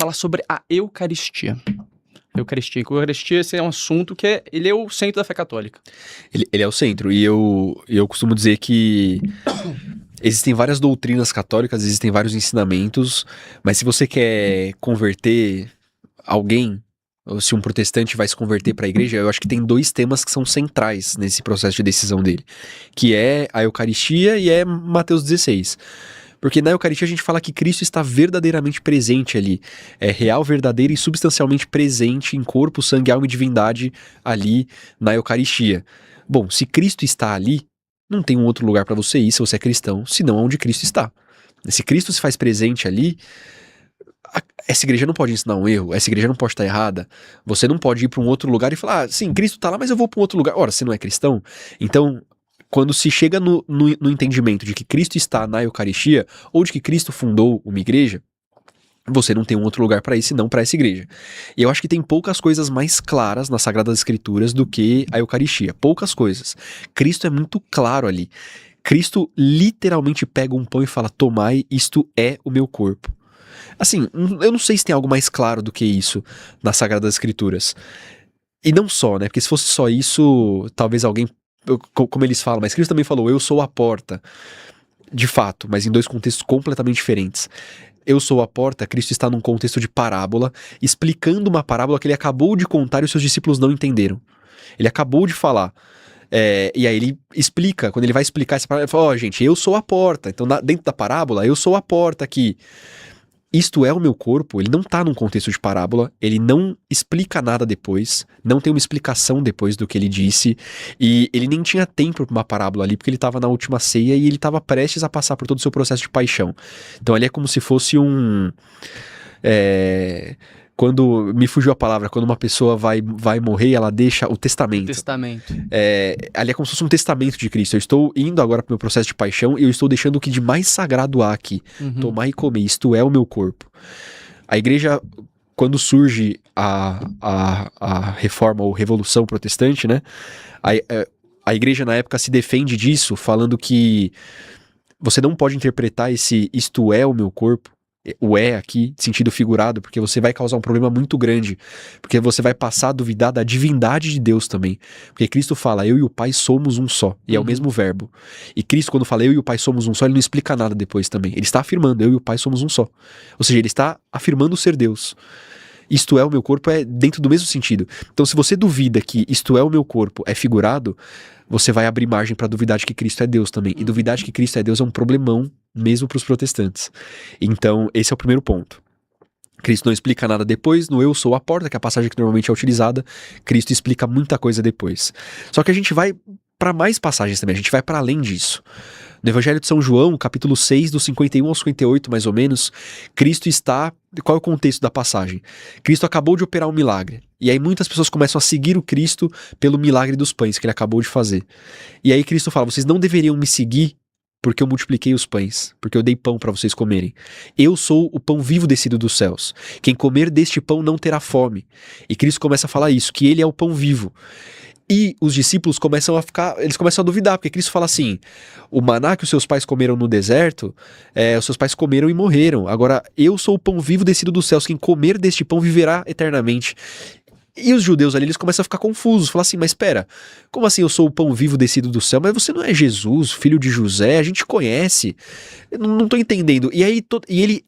falar sobre a Eucaristia. Eucaristia, esse é um assunto que ele é o centro da fé católica. Ele é o centro, e eu costumo dizer que existem várias doutrinas católicas, existem vários ensinamentos, mas se você quer converter alguém, ou se um protestante vai se converter para a igreja, eu acho que tem dois temas que são centrais nesse processo de decisão dele, que é a Eucaristia e é Mateus 16. Porque na Eucaristia a gente fala que Cristo está verdadeiramente presente ali. É real, verdadeiro e substancialmente presente em corpo, sangue, alma e divindade ali na Eucaristia. Bom, se Cristo está ali, não tem um outro lugar para você ir se você é cristão, senão onde Cristo está. Se Cristo se faz presente ali, essa igreja não pode ensinar um erro, essa igreja não pode estar errada. Você não pode ir para um outro lugar e falar, sim, Cristo está lá, mas eu vou para um outro lugar. Ora, você não é cristão? Então, quando se chega no entendimento de que Cristo está na Eucaristia, ou de que Cristo fundou uma igreja, você não tem um outro lugar para ir senão para essa igreja. E eu acho que tem poucas coisas mais claras nas Sagradas Escrituras do que a Eucaristia. Poucas coisas. Cristo é muito claro ali. Cristo literalmente pega um pão e fala, tomai, isto é o meu corpo. Assim, eu não sei se tem algo mais claro do que isso nas Sagradas Escrituras. E não só, né? Porque se fosse só isso, talvez alguém, como eles falam, mas Cristo também falou, eu sou a porta. De fato, mas em dois contextos completamente diferentes. Eu sou a porta, Cristo está num contexto de parábola, explicando uma parábola que ele acabou de contar e os seus discípulos não entenderam. Ele acabou de falar. E aí ele explica, quando ele vai explicar essa parábola, ele fala, gente, eu sou a porta. Então dentro da parábola, eu sou a porta aqui. Isto é o meu corpo, ele não tá num contexto de parábola, ele não explica nada depois, não tem uma explicação depois do que ele disse, e ele nem tinha tempo pra uma parábola ali, porque ele tava na última ceia e ele tava prestes a passar por todo o seu processo de paixão. Então ali é como se fosse quando, me fugiu a palavra, quando uma pessoa vai morrer, ela deixa o testamento. Ali é como se fosse um testamento de Cristo. Eu estou indo agora para o meu processo de paixão e eu estou deixando o que de mais sagrado há aqui. Tomar e comer, isto é o meu corpo. A igreja, quando surge a reforma ou revolução protestante, né? A igreja na época se defende disso, falando que você não pode interpretar esse isto é o meu corpo, o aqui, sentido figurado, porque você vai causar um problema muito grande, porque você vai passar a duvidar da divindade de Deus também, porque Cristo fala, eu e o Pai somos um só, e é o mesmo verbo, e Cristo quando fala eu e o Pai somos um só, ele não explica nada depois também, ele está afirmando, eu e o Pai somos um só, ou seja, ele está afirmando ser Deus. Isto é o meu corpo é dentro do mesmo sentido. Então se você duvida que isto é o meu corpo é figurado, você vai abrir margem para duvidar de que Cristo é Deus também. E duvidar de que Cristo é Deus é um problemão mesmo para os protestantes. Então esse é o primeiro ponto. Cristo não explica nada depois, no eu sou a porta, que é a passagem que normalmente é utilizada, Cristo explica muita coisa depois. Só que a gente vai para mais passagens também, a gente vai para além disso. No Evangelho de São João, capítulo 6, do 51 ao 58, mais ou menos, Cristo está... Qual é o contexto da passagem? Cristo acabou de operar um milagre. E aí muitas pessoas começam a seguir o Cristo pelo milagre dos pães que ele acabou de fazer. E aí Cristo fala, vocês não deveriam me seguir porque eu multipliquei os pães, porque eu dei pão para vocês comerem. Eu sou o pão vivo descido dos céus. Quem comer deste pão não terá fome. E Cristo começa a falar isso, que ele é o pão vivo. E os discípulos começam a duvidar, porque Cristo fala assim, o maná que os seus pais comeram no deserto, os seus pais comeram e morreram. Agora, eu sou o pão vivo descido dos céus, quem comer deste pão viverá eternamente. E os judeus ali, eles começam a ficar confusos, falam assim, mas espera, como assim eu sou o pão vivo descido do céu? Mas você não é Jesus, filho de José, a gente conhece, eu não tô entendendo. E aí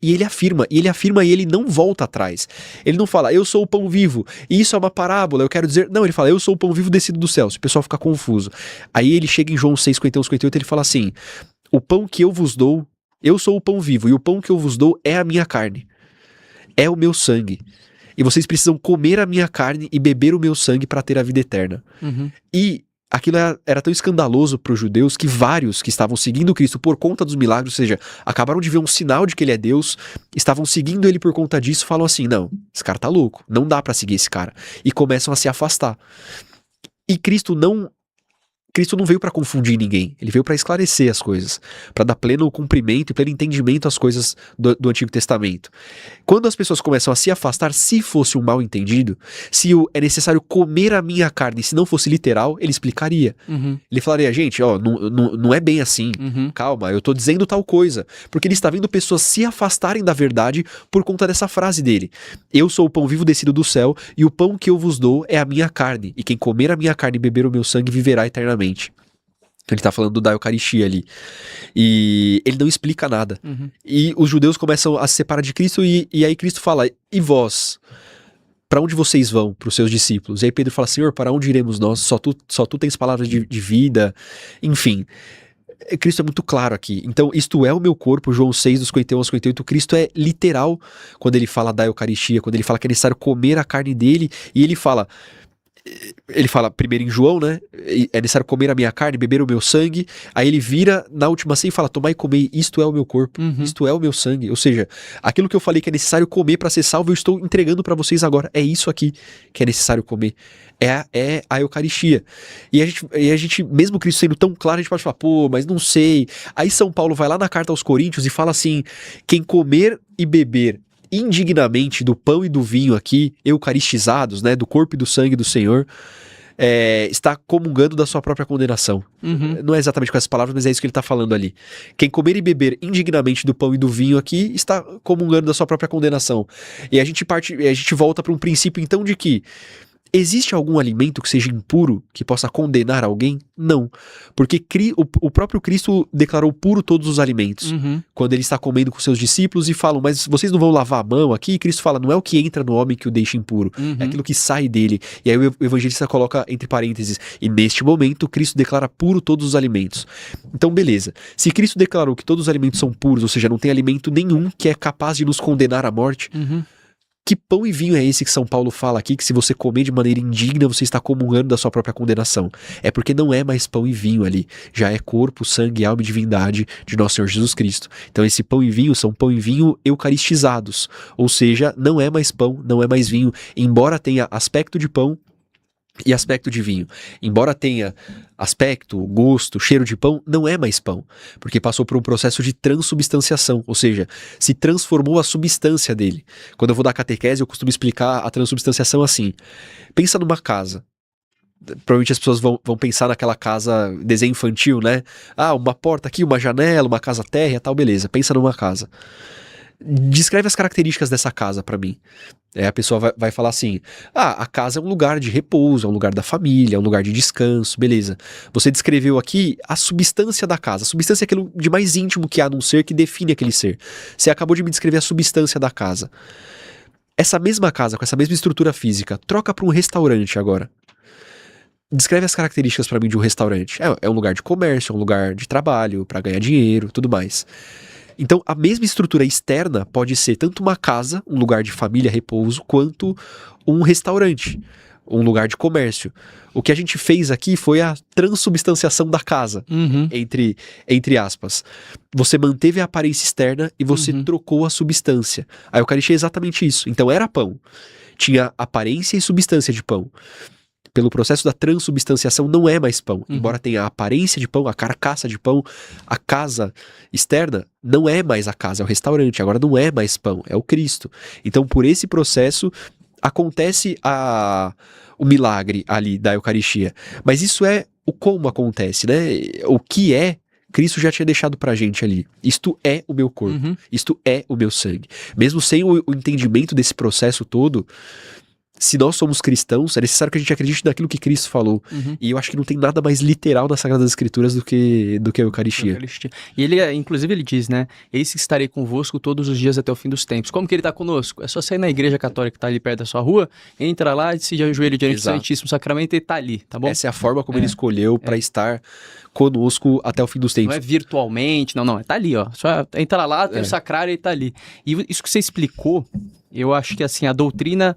ele afirma e ele não volta atrás. Ele não fala, eu sou o pão vivo, e isso é uma parábola, eu quero dizer, não, ele fala, eu sou o pão vivo descido do céu, o pessoal fica confuso. Aí ele chega em João 6, 51, 58, ele fala assim, o pão que eu vos dou, eu sou o pão vivo, e o pão que eu vos dou é a minha carne, é o meu sangue. E vocês precisam comer a minha carne e beber o meu sangue para ter a vida eterna. E aquilo era tão escandaloso para os judeus que vários que estavam seguindo Cristo por conta dos milagres, ou seja, acabaram de ver um sinal de que ele é Deus, estavam seguindo ele por conta disso, falam assim, não, esse cara tá louco, não dá para seguir esse cara. E começam a se afastar. E Cristo não Cristo não veio para confundir ninguém, ele veio para esclarecer as coisas, para dar pleno cumprimento e pleno entendimento às coisas do Antigo Testamento. Quando as pessoas começam a se afastar, se fosse um mal entendido, se é necessário comer a minha carne, se não fosse literal, ele explicaria. Ele falaria, gente, ó, não é bem assim, calma, eu tô dizendo tal coisa, porque ele está vendo pessoas se afastarem da verdade por conta dessa frase dele. Eu sou o pão vivo descido do céu, e o pão que eu vos dou é a minha carne, e quem comer a minha carne e beber o meu sangue viverá eternamente. Ele tá falando da Eucaristia ali. E ele não explica nada. E os judeus começam a se separar de Cristo e aí Cristo fala, e vós? Para onde vocês vão? Para os seus discípulos. E aí Pedro fala, Senhor, para onde iremos nós? Só tu tens palavras de vida. Enfim, Cristo é muito claro aqui. Então, isto é o meu corpo, João 6, dos 51 aos 58. Cristo é literal quando ele fala da Eucaristia, quando ele fala que é necessário comer a carne dele, e ele fala primeiro em João, né? É necessário comer a minha carne, beber o meu sangue. Aí ele vira na última ceia e fala, tomai e comei, isto é o meu corpo, isto é o meu sangue. Ou seja, aquilo que eu falei que é necessário comer para ser salvo, eu estou entregando para vocês agora. É isso aqui que é necessário comer. É a Eucaristia. E a gente, mesmo Cristo sendo tão claro, a gente pode falar, pô, mas não sei. Aí São Paulo vai lá na carta aos Coríntios e fala assim, quem comer e beber indignamente do pão e do vinho aqui, eucaristizados, né, do corpo e do sangue do Senhor, está comungando da sua própria condenação. Não é exatamente com essas palavras, mas é isso que ele está falando ali. Quem comer e beber indignamente do pão e do vinho aqui, está comungando da sua própria condenação. E a gente volta para um princípio então de que existe algum alimento que seja impuro, que possa condenar alguém? Não. Porque o próprio Cristo declarou puro todos os alimentos. Quando ele está comendo com seus discípulos e falam, mas vocês não vão lavar a mão aqui? E Cristo fala, não é o que entra no homem que o deixa impuro, é aquilo que sai dele. E aí o evangelista coloca entre parênteses, e neste momento Cristo declara puro todos os alimentos. Então beleza, se Cristo declarou que todos os alimentos são puros, ou seja, não tem alimento nenhum que é capaz de nos condenar à morte, que pão e vinho é esse que São Paulo fala aqui, que se você comer de maneira indigna, você está comungando da sua própria condenação? É porque não é mais pão e vinho ali, já é corpo, sangue, alma e divindade de nosso Senhor Jesus Cristo. Então esse pão e vinho são pão e vinho eucaristizados, ou seja, não é mais pão, não é mais vinho, embora tenha aspecto de pão e aspecto de vinho. Embora tenha aspecto, gosto, cheiro de pão, não é mais pão, porque passou por um processo de transubstanciação, ou seja, se transformou a substância dele. Quando eu vou dar catequese, eu costumo explicar a transubstanciação assim. Pensa numa casa. Provavelmente as pessoas vão pensar naquela casa, desenho infantil, né? Ah, uma porta aqui, uma janela, uma casa térrea, tal, beleza. Pensa numa casa. Descreve as características dessa casa pra mim. A pessoa vai falar assim, a casa é um lugar de repouso, é um lugar da família, é um lugar de descanso, beleza. Você descreveu aqui a substância da casa. A substância é aquilo de mais íntimo que há num ser, que define aquele ser. Você acabou de me descrever a substância da casa. Essa mesma casa, com essa mesma estrutura física, troca para um restaurante agora. Descreve as características pra mim de um restaurante. É um lugar de comércio, é um lugar de trabalho, para ganhar dinheiro, tudo mais. Então, a mesma estrutura externa pode ser tanto uma casa, um lugar de família, repouso, quanto um restaurante, um lugar de comércio. O que a gente fez aqui foi a transubstanciação da casa, entre aspas. Você manteve a aparência externa e você trocou a substância. A Eucaristia é exatamente isso. Então, era pão. Tinha aparência e substância de pão. Pelo processo da transubstanciação, não é mais pão. Embora tenha a aparência de pão, a carcaça de pão, a casa externa não é mais a casa, é o restaurante. Agora não é mais pão, é o Cristo. Então, por esse processo, acontece o milagre ali da Eucaristia. Mas isso é o como acontece, né? O que é, Cristo já tinha deixado pra gente ali. Isto é o meu corpo, isto é o meu sangue. Mesmo sem o entendimento desse processo todo, se nós somos cristãos, é necessário que a gente acredite naquilo que Cristo falou. E eu acho que não tem nada mais literal nas Sagradas Escrituras do que a Eucaristia. E ele, inclusive, ele diz, né? Eis que estarei convosco todos os dias até o fim dos tempos. Como que ele está conosco? É só sair na igreja católica que está ali perto da sua rua, entra lá, se ajoelha diante do Santíssimo Sacramento e está ali, tá bom? Essa é a forma como ele escolheu para estar conosco até o fim dos tempos. Não é virtualmente, não. Está ali, ó. Só entra lá, tem o sacrário e está ali. E isso que você explicou, eu acho que, assim, a doutrina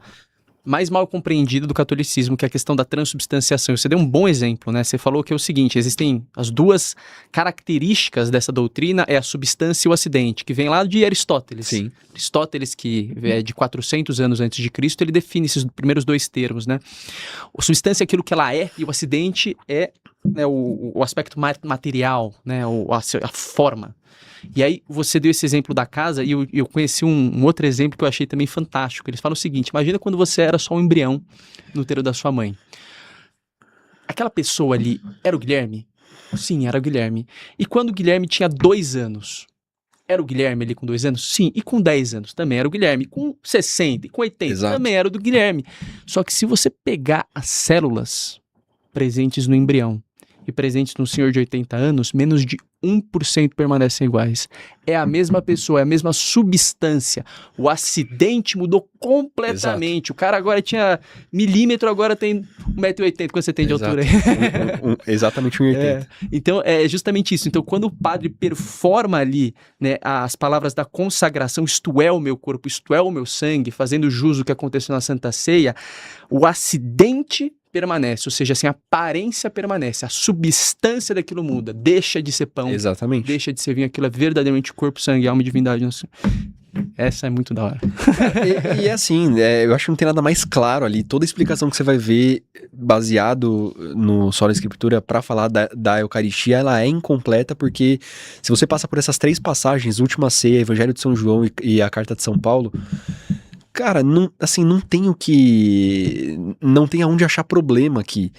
mais mal compreendida do catolicismo, que é a questão da transubstanciação. Você deu um bom exemplo, né? Você falou que é o seguinte, existem as duas características dessa doutrina, é a substância e o acidente, que vem lá de Aristóteles. Sim. Aristóteles, que é de 400 anos antes de Cristo, ele define esses primeiros dois termos, né? A substância é aquilo que ela é, e o acidente é né, o aspecto material, né, a forma. E aí você deu esse exemplo da casa e eu conheci um outro exemplo que eu achei também fantástico. Eles falam o seguinte: imagina quando você era só um embrião no útero da sua mãe. Aquela pessoa ali era o Guilherme? Sim, era o Guilherme. E quando o Guilherme tinha 2 anos, era o Guilherme ali com 2 anos? Sim. E com 10 anos também era o Guilherme. Com 60 e com 80 Exato. também era o do Guilherme. Só que se você pegar as células presentes no embrião e presentes no senhor de 80 anos, menos de 1% permanecem iguais. É a mesma pessoa, é a mesma substância. O acidente mudou completamente. Exato. O cara agora tinha milímetro, agora tem 1,80m. Quanto você tem de altura aí? Exatamente 1,80m. Então, é justamente isso. Então, quando o padre performa ali, né, as palavras da consagração, isto é o meu corpo, isto é o meu sangue, fazendo jus ao que aconteceu na Santa Ceia, o acidente permanece, ou seja, assim, a aparência permanece, a substância daquilo muda, deixa de ser pão, exatamente, deixa de ser vinho, aquilo é verdadeiramente corpo, sangue, alma e divindade. Essa é muito da hora. E assim, eu acho que não tem nada mais claro ali. Toda a explicação que você vai ver baseado no Sola Escritura para falar da Eucaristia, ela é incompleta, porque se você passa por essas 3 passagens, Última Ceia, Evangelho de São João e a Carta de São Paulo, cara, não tem aonde achar problema aqui.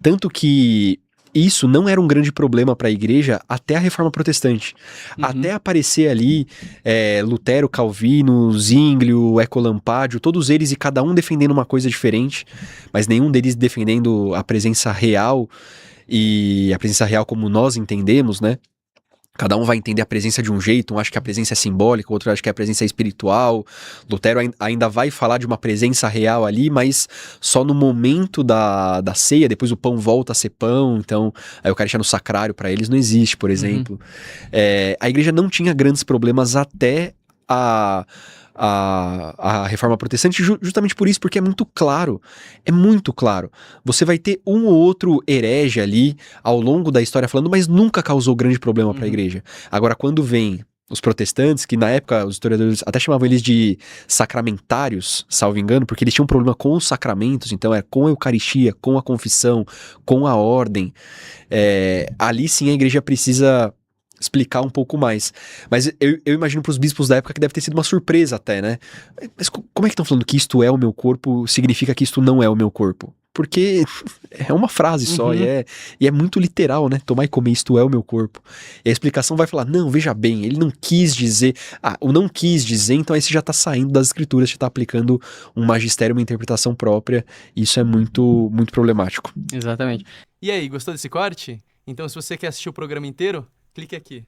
Tanto que isso não era um grande problema para a igreja até a Reforma Protestante. Até aparecer ali Lutero, Calvino, Zwinglio, Ecolampádio, todos eles e cada um defendendo uma coisa diferente, mas nenhum deles defendendo a presença real, e a presença real como nós entendemos, né? Cada um vai entender a presença de um jeito, um acha que a presença é simbólica, outro acha que a presença é espiritual. Lutero ainda vai falar de uma presença real ali, mas só no momento da ceia, depois o pão volta a ser pão, então a Eucaristia no sacrário para eles não existe, por exemplo. A igreja não tinha grandes problemas até a Reforma Protestante, justamente por isso, porque é muito claro. Você vai ter um ou outro herege ali ao longo da história falando, mas nunca causou grande problema para a igreja. Agora, quando vem os protestantes, que na época os historiadores até chamavam eles de sacramentários, salvo engano, porque eles tinham um problema com os sacramentos, então é com a Eucaristia, com a confissão, com a ordem. Ali sim a igreja precisa explicar um pouco mais. Mas eu imagino para os bispos da época que deve ter sido uma surpresa até, né? Mas como é que estão falando que isto é o meu corpo, significa que isto não é o meu corpo? Porque é uma frase só, e é muito literal, né? Tomar e comer, isto é o meu corpo. E a explicação vai falar, não, veja bem, ele não quis dizer... o não quis dizer, então aí você já está saindo das escrituras, você está aplicando um magistério, uma interpretação própria, e isso é muito, muito problemático. Exatamente. E aí, gostou desse corte? Então, se você quer assistir o programa inteiro, clique aqui.